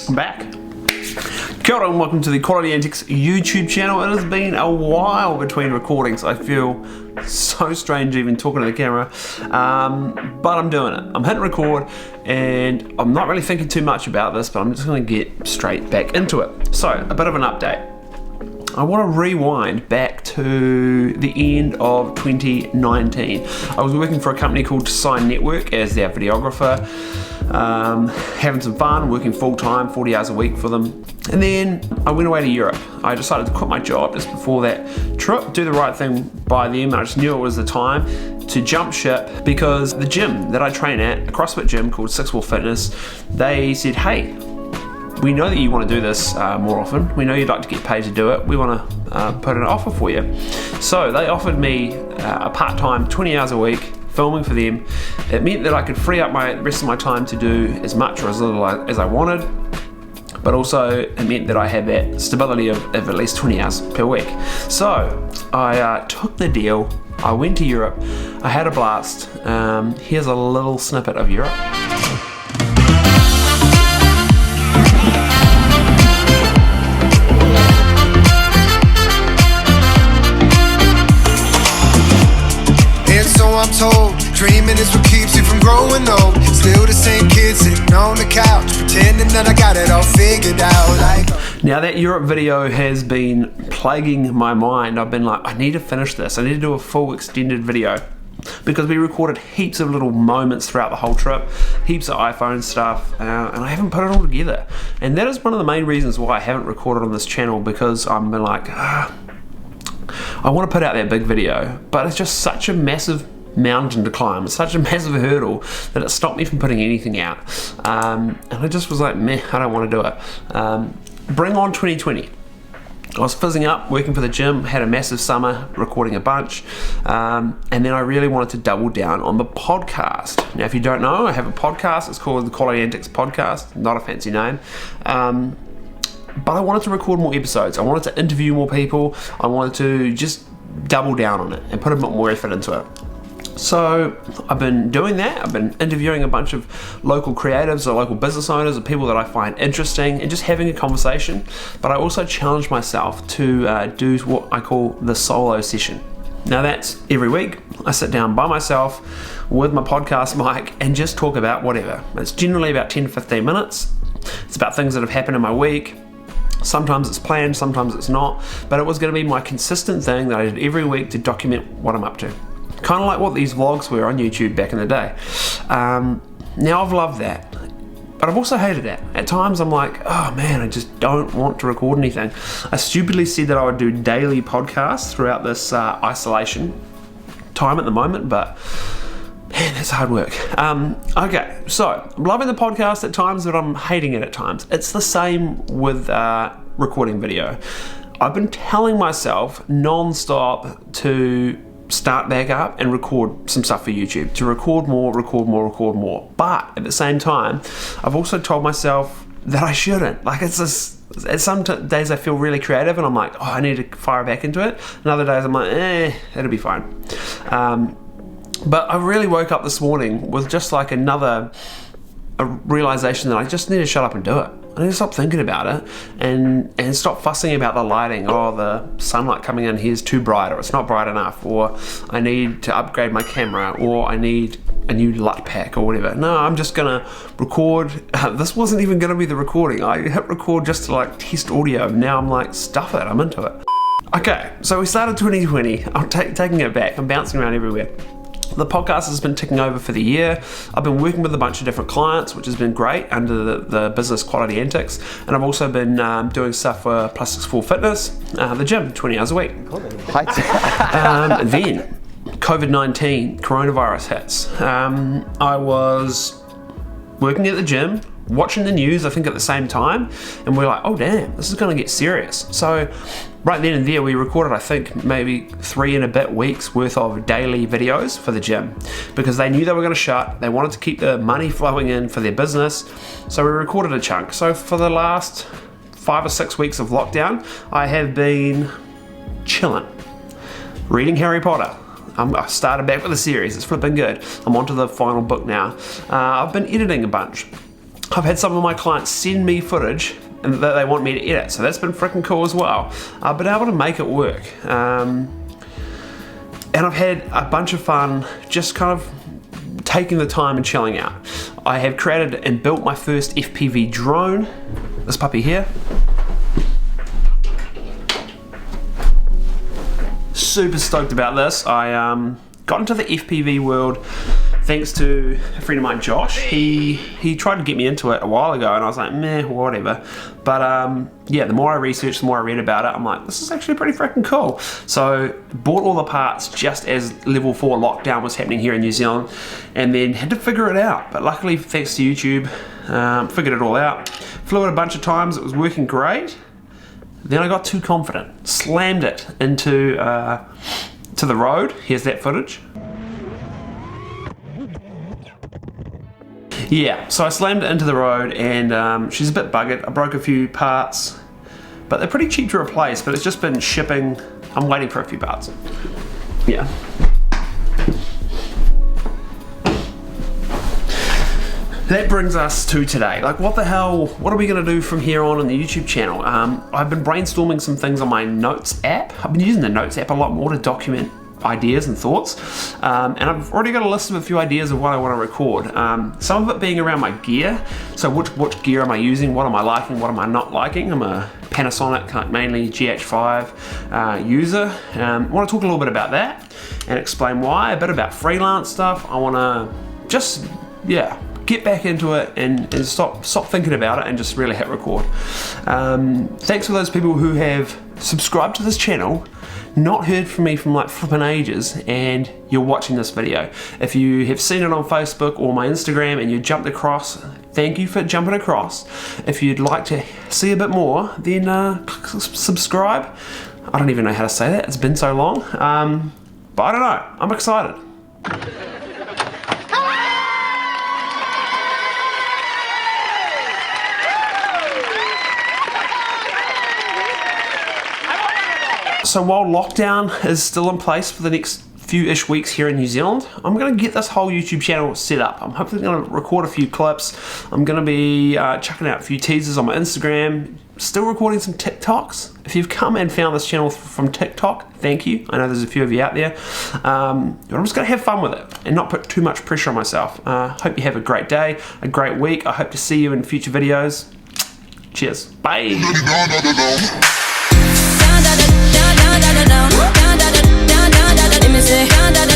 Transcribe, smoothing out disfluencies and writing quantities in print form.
I'm back. Kia ora and welcome to the Quality Antics YouTube channel. It has been a while between recordings. I feel so strange even talking to the camera, but I'm doing it. I'm hitting record and I'm not really thinking too much about this, but I'm just going to get straight back into it. So, a bit of an update. I want to rewind back to the end of 2019. I was working for a company called Zhiyun Network as their videographer, having some fun, working full-time, 40 hours a week for them. And then I went away to Europe. I decided to quit my job just before that trip, do the right thing by them. I just knew it was the time to jump ship because the gym that I train at, a CrossFit gym called 6 Fitness, they said, hey, we know that you want to do this more often. We know you'd like to get paid to do it. We want to put an offer for you. So they offered me a part-time 20 hours a week filming for them. It meant that I could free up the rest of my time to do as much or as little as I wanted, but also it meant that I had that stability of at least 20 hours per week. So I took the deal. I went to Europe. I had a blast. Here's a little snippet of Europe. I'm told, dreaming is what keeps you from growing old. Still the same kid sitting on the couch, pretending that I got it all figured out. Now that Europe video has been plaguing my mind. I've been like, I need to finish this. I need to do a full extended video because we recorded heaps of little moments throughout the whole trip, heaps of iPhone stuff, and I haven't put it all together. And that is one of the main reasons why I haven't recorded on this channel, because I've been like, I want to put out that big video, but it's just such a massive mountain to climb. It's such a massive hurdle that it stopped me from putting anything out. And I just was like, meh, I don't want to do it. Bring on 2020. I was fizzing up, working for the gym, had a massive summer, recording a bunch, and then I really wanted to double down on the podcast. Now, if you don't know, I have a podcast. It's called the Quality Antics Podcast, not a fancy name. But I wanted to record more episodes. I wanted to interview more people. I wanted to just double down on it and put a bit more effort into it. So I've been doing that. I've been interviewing a bunch of local creatives or local business owners or people that I find interesting and just having a conversation. But I also challenged myself to do what I call the solo session. Now that's every week. I sit down by myself with my podcast mic and just talk about whatever. It's generally about 10 to 15 minutes. It's about things that have happened in my week. Sometimes it's planned, sometimes it's not. But it was going to be my consistent thing that I did every week to document what I'm up to. Kind of like what these vlogs were on YouTube back in the day. Now I've loved that, but I've also hated that. At times I'm like, oh man, I just don't want to record anything. I stupidly said that I would do daily podcasts throughout this isolation time at the moment, but man, that's hard work. Okay, so I'm loving the podcast at times, but I'm hating it at times. It's the same with recording video. I've been telling myself non-stop to start back up and record some stuff for YouTube, to record more. But at the same time, I've also told myself that I shouldn't. Like, it's just, at some days I feel really creative and I'm like, oh, I need to fire back into it. And other days I'm like, it'll be fine. But I really woke up this morning with just like a realization that I just need to shut up and do it. I need to stop thinking about it and stop fussing about the lighting. Oh, the sunlight coming in here is too bright, or it's not bright enough, or I need to upgrade my camera, or I need a new LUT pack or whatever. No, I'm just gonna record. This wasn't even gonna be the recording. I hit record just to like test audio. Now I'm like, stuff it, I'm into it. Okay, so we started 2020. I'm taking it back. I'm bouncing around everywhere. The podcast has been ticking over for the year. I've been working with a bunch of different clients, which has been great under the business Quality Antics. And I've also been doing stuff for Plus 64 Fitness, the gym, 20 hours a week. Then COVID-19, coronavirus hits. I was working at the gym, watching the news, I think at the same time, and we're like, oh damn, this is gonna get serious. So right then and there we recorded, I think maybe 3 and a bit weeks worth of daily videos for the gym, because they knew they were gonna shut, they wanted to keep the money flowing in for their business, so we recorded a chunk. So for the last 5 or 6 weeks of lockdown, I have been chilling, reading Harry Potter. I started back with the series, it's flipping good. I'm onto the final book now. I've been editing a bunch. I've had some of my clients send me footage that they want me to edit, so that's been freaking cool as well. I've been able to make it work. And I've had a bunch of fun just kind of taking the time and chilling out. I have created and built my first FPV drone, this puppy here. Super stoked about this. I got into the FPV world thanks to a friend of mine, Josh. He tried to get me into it a while ago and I was like, meh, whatever. But yeah, the more I researched, the more I read about it, I'm like, this is actually pretty freaking cool. So bought all the parts just as level 4 lockdown was happening here in New Zealand, and then had to figure it out. But luckily, thanks to YouTube, figured it all out. Flew it a bunch of times, it was working great. Then I got too confident, slammed it into to the road. Here's that footage. Yeah, so I slammed it into the road and she's a bit buggered. I broke a few parts, but they're pretty cheap to replace, but it's just been shipping. I'm waiting for a few parts. Yeah. That brings us to today. Like, what the hell, what are we gonna do from here on the YouTube channel? I've been brainstorming some things on my Notes app. I've been using the Notes app a lot more to document ideas and thoughts, and I've already got a list of a few ideas of what I want to record, some of it being around my gear. So which gear am I using, what am I liking, what am I not liking? I'm a Panasonic mainly Gh5 user. I want to talk a little bit about that and explain why, a bit about freelance stuff. I want to just get back into it and stop thinking about it and just really hit record. Thanks for those people who have subscribed to this channel, not heard from me from like flipping ages, and you're watching this video. If you have seen it on Facebook or my Instagram and you jumped across, thank you for jumping across. If you'd like to see a bit more, then subscribe. I don't even know how to say that, it's been so long. But I don't know, I'm excited. So while lockdown is still in place for the next few-ish weeks here in New Zealand, I'm going to get this whole YouTube channel set up. I'm hopefully going to record a few clips. I'm going to be chucking out a few teasers on my Instagram, still recording some TikToks. If you've come and found this channel from TikTok, thank you. I know there's a few of you out there. But I'm just going to have fun with it and not put too much pressure on myself. Hope you have a great day, a great week. I hope to see you in future videos. Cheers. Bye. Let me say